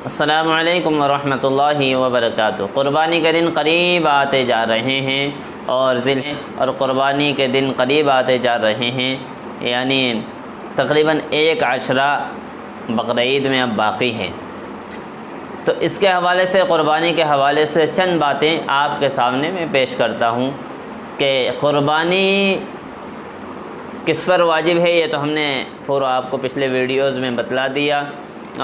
السلام علیکم ورحمۃ اللہ وبرکاتہ۔ قربانی کے دن قریب آتے جا رہے ہیں اور قربانی کے دن قریب آتے جا رہے ہیں، یعنی تقریباً 1 عشرہ بقرعید میں اب باقی ہے۔ تو اس کے حوالے سے، قربانی کے حوالے سے چند باتیں آپ کے سامنے میں پیش کرتا ہوں کہ قربانی کس پر واجب ہے۔ یہ تو ہم نے پورا آپ کو پچھلے ویڈیوز میں بتلا دیا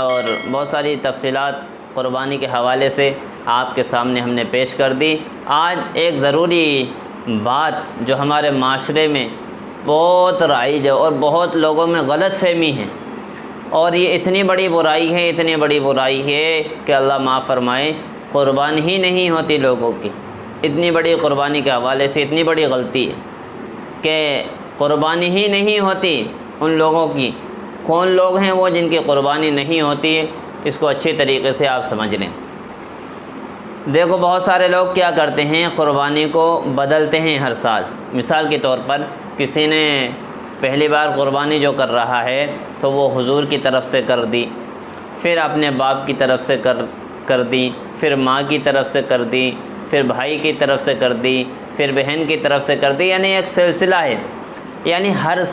اور بہت ساری تفصیلات قربانی کے حوالے سے آپ کے سامنے ہم نے پیش کر دی۔ آج ایک ضروری بات جو ہمارے معاشرے میں بہت رائج ہے اور بہت لوگوں میں غلط فہمی ہے، اور یہ اتنی بڑی برائی ہے کہ اللہ معاف فرمائے، قربانی ہی نہیں ہوتی لوگوں کی۔ اتنی بڑی قربانی کے حوالے سے اتنی بڑی غلطی ہے کہ قربانی ہی نہیں ہوتی ان لوگوں کی۔ کون لوگ ہیں وہ جن کی قربانی نہیں ہوتی ہے، اس کو اچھی طریقے سے آپ سمجھ لیں۔ دیکھو، بہت سارے لوگ کیا کرتے ہیں، قربانی کو بدلتے ہیں ہر سال۔ مثال کے طور پر کسی نے پہلی بار قربانی جو کر رہا ہے تو وہ حضور کی طرف سے کر دی، پھر اپنے باپ کی طرف سے کر دی، پھر ماں کی طرف سے کر دی، پھر بھائی کی طرف سے کر دی، پھر بہن کی طرف سے کر دی، یعنی ایک سلسلہ ہے۔ یعنی ہر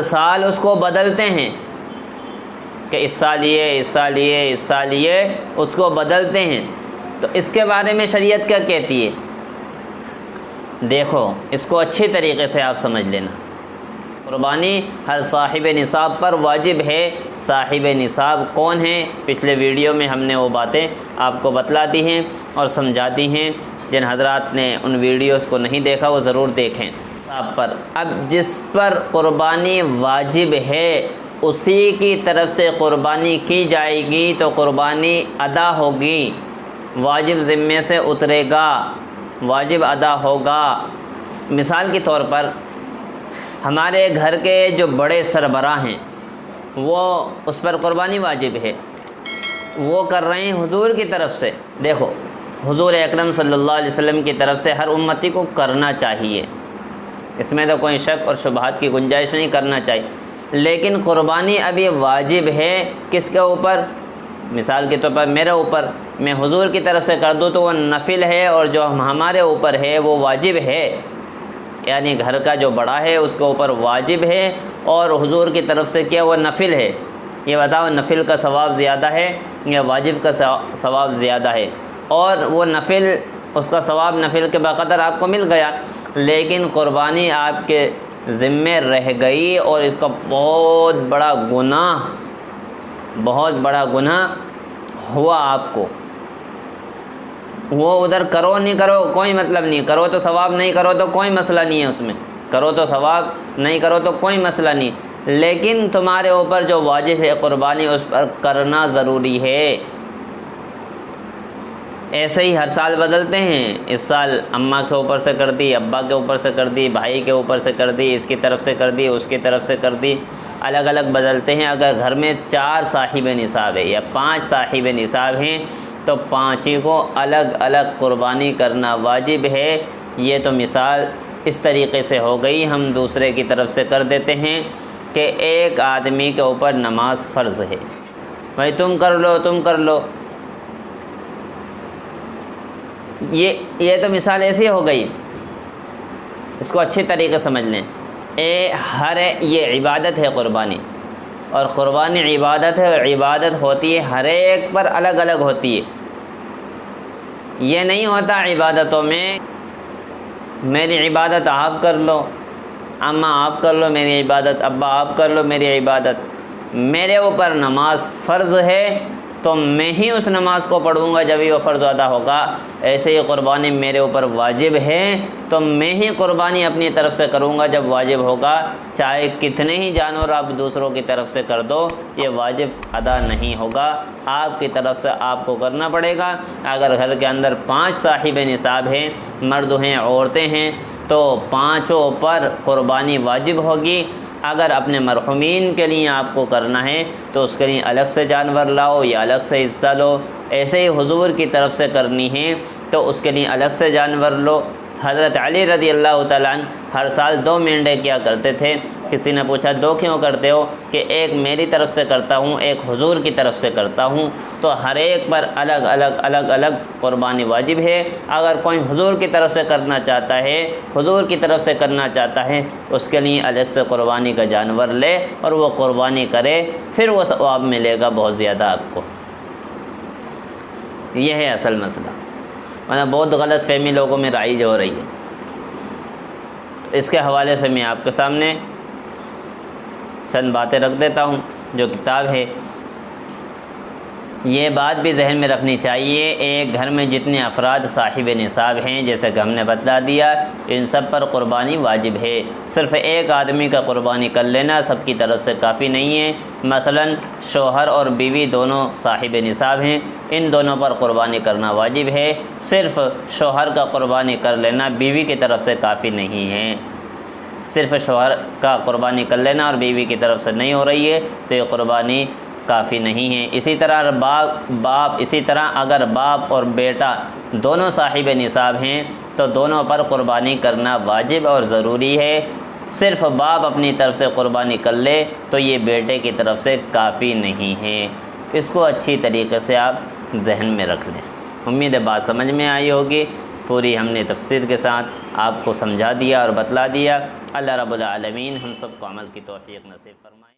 سال اس کو بدلتے ہیں کہ اس سال یہ اس کو بدلتے ہیں۔ تو اس کے بارے میں شریعت کیا کہتی ہے؟ دیکھو، اس کو اچھی طریقے سے آپ سمجھ لینا۔ قربانی ہر صاحب نصاب پر واجب ہے۔ صاحب نصاب کون ہے؟ پچھلے ویڈیو میں ہم نے وہ باتیں آپ کو بتلا دی ہیں اور سمجھا دی ہیں۔ جن حضرات نے ان ویڈیوز کو نہیں دیکھا وہ ضرور دیکھیں۔ پر اب جس پر قربانی واجب ہے اسی کی طرف سے قربانی کی جائے گی تو قربانی ادا ہوگی، واجب ذمے سے اترے گا، واجب ادا ہوگا۔ مثال کے طور پر ہمارے گھر کے جو بڑے سربراہ ہیں وہ اس پر قربانی واجب ہے، وہ کر رہے ہیں حضور کی طرف سے۔ دیکھو، حضور اکرم صلی اللہ علیہ وسلم کی طرف سے ہر امتی کو کرنا چاہیے، اس میں تو کوئی شک اور شبہات کی گنجائش نہیں، کرنا چاہیے۔ لیکن قربانی ابھی واجب ہے کس کے اوپر؟ مثال کے طور پر میرے اوپر، میں حضور کی طرف سے کر دوں تو وہ نفل ہے، اور جو ہمارے اوپر ہے وہ واجب ہے۔ یعنی گھر کا جو بڑا ہے اس کے اوپر واجب ہے، اور حضور کی طرف سے کیا وہ نفل ہے۔ یہ بتاؤ، نفل کا ثواب زیادہ ہے یا واجب کا ثواب زیادہ ہے؟ اور وہ نفل، اس کا ثواب نفل کے بقدر آپ کو مل گیا، لیکن قربانی آپ کے ذمے رہ گئی اور اس کا بہت بڑا گناہ ہوا آپ کو۔ وہ ادھر کرو نہیں کرو کوئی مطلب نہیں، کرو تو ثواب، نہیں کرو تو کوئی مسئلہ نہیں ہے، اس میں کرو تو ثواب، نہیں کرو تو کوئی مسئلہ نہیں، لیکن تمہارے اوپر جو واجب ہے قربانی اس پر کرنا ضروری ہے۔ ایسے ہی ہر سال بدلتے ہیں، اس سال اماں کے اوپر سے کر دی، ابا کے اوپر سے کر دی، بھائی کے اوپر سے کر دی، اس کی طرف سے کر دی، اس کی طرف سے کر دی، الگ الگ بدلتے ہیں۔ اگر گھر میں 4 صاحب نصاب ہے یا 5 صاحب نصاب ہیں تو 5 کو الگ الگ قربانی کرنا واجب ہے۔ یہ تو مثال اس طریقے سے ہو گئی، ہم دوسرے کی طرف سے کر دیتے ہیں کہ ایک آدمی کے اوپر نماز فرض ہے، بھائی تم کر لو۔ یہ تو مثال ایسی ہو گئی، اس کو اچھی طریقے سمجھ لیں۔ یہ عبادت ہے قربانی، اور قربانی عبادت ہے، اور عبادت ہوتی ہے ہر ایک پر الگ الگ ہوتی ہے۔ یہ نہیں ہوتا عبادتوں میں میری عبادت آپ کر لو، اماں آپ کر لو میری عبادت، ابا آپ کر لو میری عبادت۔ میرے اوپر نماز فرض ہے تو میں ہی اس نماز کو پڑھوں گا جب وہ فرض ادا ہوگا۔ ایسے ہی قربانی میرے اوپر واجب ہے تو میں ہی قربانی اپنی طرف سے کروں گا جب واجب ہوگا، چاہے کتنے ہی جانور آپ دوسروں کی طرف سے کر دو، یہ واجب ادا نہیں ہوگا، آپ کی طرف سے آپ کو کرنا پڑے گا۔ اگر گھر کے اندر 5 صاحب نصاب ہیں، مرد ہیں عورتیں ہیں، تو 5 پر قربانی واجب ہوگی۔ اگر اپنے مرحومین کے لیے آپ کو کرنا ہے تو اس کے لیے الگ سے جانور لاؤ یا الگ سے حصہ لو۔ ایسے ہی حضور کی طرف سے کرنی ہے تو اس کے لیے الگ سے جانور لو۔ حضرت علی رضی اللہ تعالیٰ عنہ ہر سال 2 مینڈے کیا کرتے تھے، کسی نے پوچھا 2 کیوں کرتے ہو؟ کہ ایک میری طرف سے کرتا ہوں، ایک حضور کی طرف سے کرتا ہوں، تو ہر ایک پر الگ الگ قربانی واجب ہے۔ اگر کوئی حضور کی طرف سے کرنا چاہتا ہے، حضور کی طرف سے کرنا چاہتا ہے، اس کے لیے الگ سے قربانی کا جانور لے اور وہ قربانی کرے، پھر وہ ثواب ملے گا بہت زیادہ آپ کو۔ یہ ہے اصل مسئلہ، مطلب بہت غلط فہمی لوگوں میں رائج ہو رہی ہے۔ اس کے حوالے سے میں آپ کے سامنے چند باتیں رکھ دیتا ہوں۔ جو کتاب ہے، یہ بات بھی ذہن میں رکھنی چاہیے، ایک گھر میں جتنے افراد صاحب نصاب ہیں، جیسے کہ ہم نے بتلا دیا، ان سب پر قربانی واجب ہے۔ صرف ایک آدمی کا قربانی کر لینا سب کی طرف سے کافی نہیں ہے۔ مثلا شوہر اور بیوی دونوں صاحب نصاب ہیں، ان دونوں پر قربانی کرنا واجب ہے۔ صرف شوہر کا قربانی کر لینا بیوی کی طرف سے کافی نہیں ہے۔ صرف شوہر کا قربانی کر لینا اور بیوی کی طرف سے نہیں ہو رہی ہے تو یہ قربانی کافی نہیں ہے۔ اسی طرح اگر باپ اور بیٹا دونوں صاحب نصاب ہیں تو دونوں پر قربانی کرنا واجب اور ضروری ہے۔ صرف باپ اپنی طرف سے قربانی کر لے تو یہ بیٹے کی طرف سے کافی نہیں ہے۔ اس کو اچھی طریقے سے آپ ذہن میں رکھ لیں۔ امید ہے بات سمجھ میں آئی ہوگی۔ پوری ہم نے تفصیل کے ساتھ آپ کو سمجھا دیا اور بتلا دیا۔ اللہ رب العالمین ہم سب کو عمل کی توفیق نصیب فرمائے۔